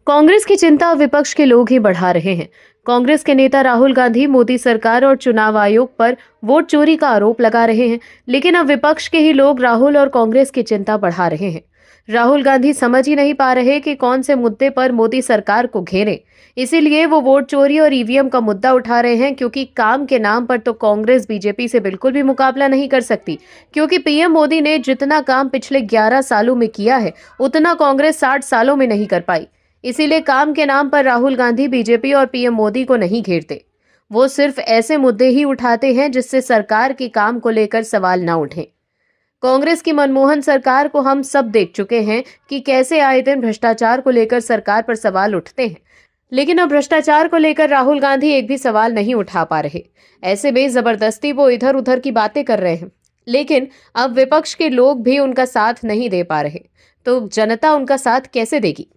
कांग्रेस की चिंता विपक्ष के लोग ही बढ़ा रहे हैं। कांग्रेस के नेता राहुल गांधी मोदी सरकार और चुनाव आयोग पर वोट चोरी का आरोप लगा रहे हैं, लेकिन अब विपक्ष के ही लोग राहुल और कांग्रेस की चिंता बढ़ा रहे हैं। राहुल गांधी समझ ही नहीं पा रहे कि कौन से मुद्दे पर मोदी सरकार को घेरें। इसीलिए वो वोट चोरी और ईवीएम का मुद्दा उठा रहे हैं, क्योंकि काम के नाम पर तो कांग्रेस बीजेपी से बिल्कुल भी मुकाबला नहीं कर सकती, क्योंकि पीएम मोदी ने जितना काम पिछले 11 सालों में किया है उतना कांग्रेस 60 सालों में नहीं कर पाई। इसीलिए काम के नाम पर राहुल गांधी बीजेपी और पीएम मोदी को नहीं घेरते। वो सिर्फ ऐसे मुद्दे ही उठाते हैं जिससे सरकार के काम को लेकर सवाल ना उठें। कांग्रेस की मनमोहन सरकार को हम सब देख चुके हैं कि कैसे आए दिन भ्रष्टाचार को लेकर सरकार पर सवाल उठते हैं, लेकिन अब भ्रष्टाचार को लेकर राहुल गांधी एक भी सवाल नहीं उठा पा रहे। ऐसे में जबरदस्ती वो इधर उधर की बातें कर रहे हैं, लेकिन अब विपक्ष के लोग भी उनका साथ नहीं दे पा रहे, तो जनता उनका साथ कैसे देगी?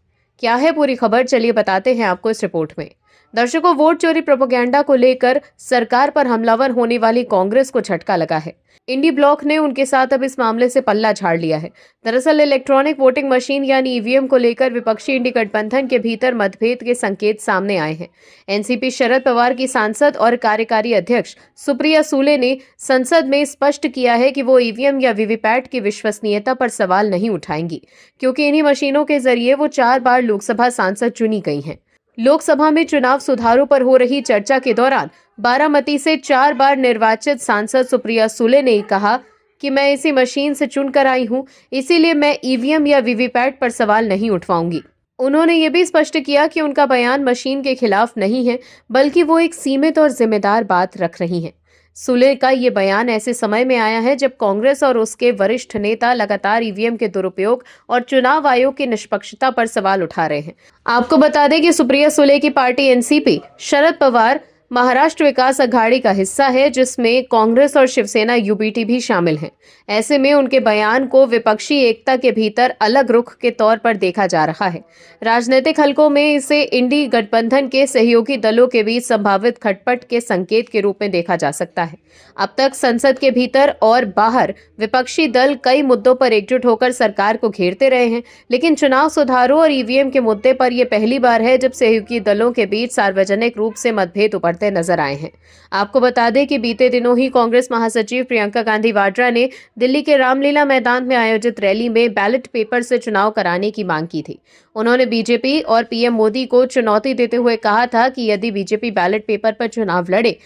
क्या है पूरी खबर, चलिए बताते हैं आपको इस रिपोर्ट में। दर्शकों, वोट चोरी प्रोपेगेंडा को लेकर सरकार पर हमलावर होने वाली कांग्रेस को झटका लगा है। इंडी ब्लॉक ने उनके साथ अब इस मामले से पल्ला झाड़ लिया है। दरअसल इलेक्ट्रॉनिक वोटिंग मशीन यानी ईवीएम को लेकर विपक्षी इंडी गठबंधन के भीतर मतभेद के संकेत सामने आए हैं। एनसीपी शरद पवार की सांसद और कार्यकारी अध्यक्ष सुप्रिया सूले ने संसद में स्पष्ट किया है कि वो ईवीएम या वीवीपैट की विश्वसनीयता पर सवाल नहीं उठाएंगी, क्योंकि इन्हीं मशीनों के जरिए वो 4 बार लोकसभा सांसद चुनी गई हैं। लोकसभा में चुनाव सुधारों पर हो रही चर्चा के दौरान बारामती से 4 बार निर्वाचित सांसद सुप्रिया सूले ने कहा कि मैं इसी मशीन से चुनकर आई हूं, इसीलिए मैं ईवीएम या वीवीपैट पर सवाल नहीं उठवाऊंगी। उन्होंने ये भी स्पष्ट किया कि उनका बयान मशीन के खिलाफ नहीं है, बल्कि वो एक सीमित और जिम्मेदार बात रख रही हैं। सूले का ये बयान ऐसे समय में आया है जब कांग्रेस और उसके वरिष्ठ नेता लगातार ईवीएम के दुरुपयोग और चुनाव आयोग की निष्पक्षता पर सवाल उठा रहे हैं। आपको बता दें कि सुप्रिया सूले की पार्टी एनसीपी शरद पवार महाराष्ट्र विकास अघाड़ी का हिस्सा है, जिसमें कांग्रेस और शिवसेना यूबीटी भी शामिल हैं। ऐसे में उनके बयान को विपक्षी एकता के भीतर अलग रुख के तौर पर देखा जा रहा है। राजनीतिक हलकों में इसे इंडी गठबंधन के सहयोगी दलों के बीच संभावित खटपट के संकेत के रूप में देखा जा सकता है। अब तक संसद के भीतर और बाहर विपक्षी दल कई मुद्दों पर एकजुट होकर सरकार को घेरते रहे हैं, लेकिन चुनाव सुधारों और ईवीएम के मुद्दे पर यह पहली बार है जब सहयोगी दलों के बीच सार्वजनिक रूप से मतभेद उभरते नजर आए हैं। आपको बता दें कि बीते दिनों ही कांग्रेस महासचिव प्रियंका गांधी वाड्रा ने दिल्ली के रामलीला मैदान में आयोजित रैली में बैलेट पेपर से चुनाव कराने की मांग की थी। उन्होंने बीजेपी और पीएम मोदी को चुनौती देते हुए कहा था कि यदि बीजेपी बैलेट पेपर पर चुनाव लड़े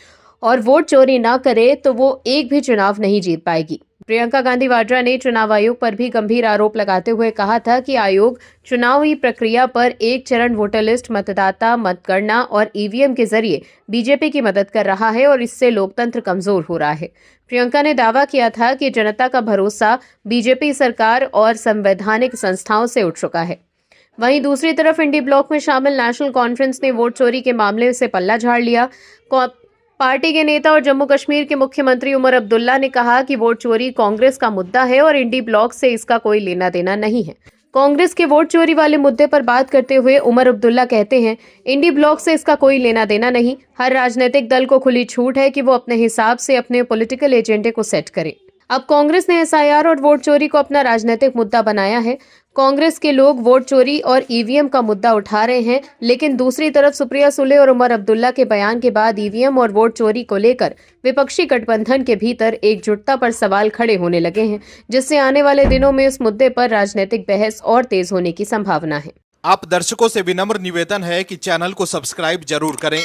और वोट चोरी न करे तो वो एक भी चुनाव नहीं जीत पाएगी। प्रियंका गांधी वाड्रा ने चुनाव आयोग पर भी गंभीर आरोप लगाते हुए कहा था कि आयोग चुनावी प्रक्रिया पर एक चरण वोटर लिस्ट, मतदाता मतगणना और ईवीएम के जरिए बीजेपी की मदद कर रहा है और इससे लोकतंत्र कमजोर हो रहा है। प्रियंका ने दावा किया था कि जनता का भरोसा बीजेपी सरकार और संवैधानिक संस्थाओं से उठ चुका है। वहीं दूसरी तरफ इंडी ब्लॉक में शामिल नेशनल कॉन्फ्रेंस ने वोट चोरी के मामले से पल्ला झाड़ लिया। पार्टी के नेता और जम्मू कश्मीर के मुख्यमंत्री उमर अब्दुल्ला ने कहा कि वोट चोरी कांग्रेस का मुद्दा है और इंडी ब्लॉक से इसका कोई लेना देना नहीं है। कांग्रेस के वोट चोरी वाले मुद्दे पर बात करते हुए उमर अब्दुल्ला कहते हैं, इंडी ब्लॉक से इसका कोई लेना देना नहीं। हर राजनीतिक दल को खुली छूट है कि वो अपने हिसाब से अपने पॉलिटिकल एजेंडे को सेट करे। अब कांग्रेस ने एसआईआर और वोट चोरी को अपना राजनीतिक मुद्दा बनाया है। कांग्रेस के लोग वोट चोरी और ईवीएम का मुद्दा उठा रहे हैं, लेकिन दूसरी तरफ सुप्रिया सूले और उमर अब्दुल्ला के बयान के बाद ईवीएम और वोट चोरी को लेकर विपक्षी गठबंधन के भीतर एकजुटता पर सवाल खड़े होने लगे हैं, जिससे आने वाले दिनों में इस मुद्दे पर राजनीतिक बहस और तेज होने की संभावना है। आप दर्शकों से विनम्र निवेदन है कि चैनल को सब्सक्राइब जरूर करें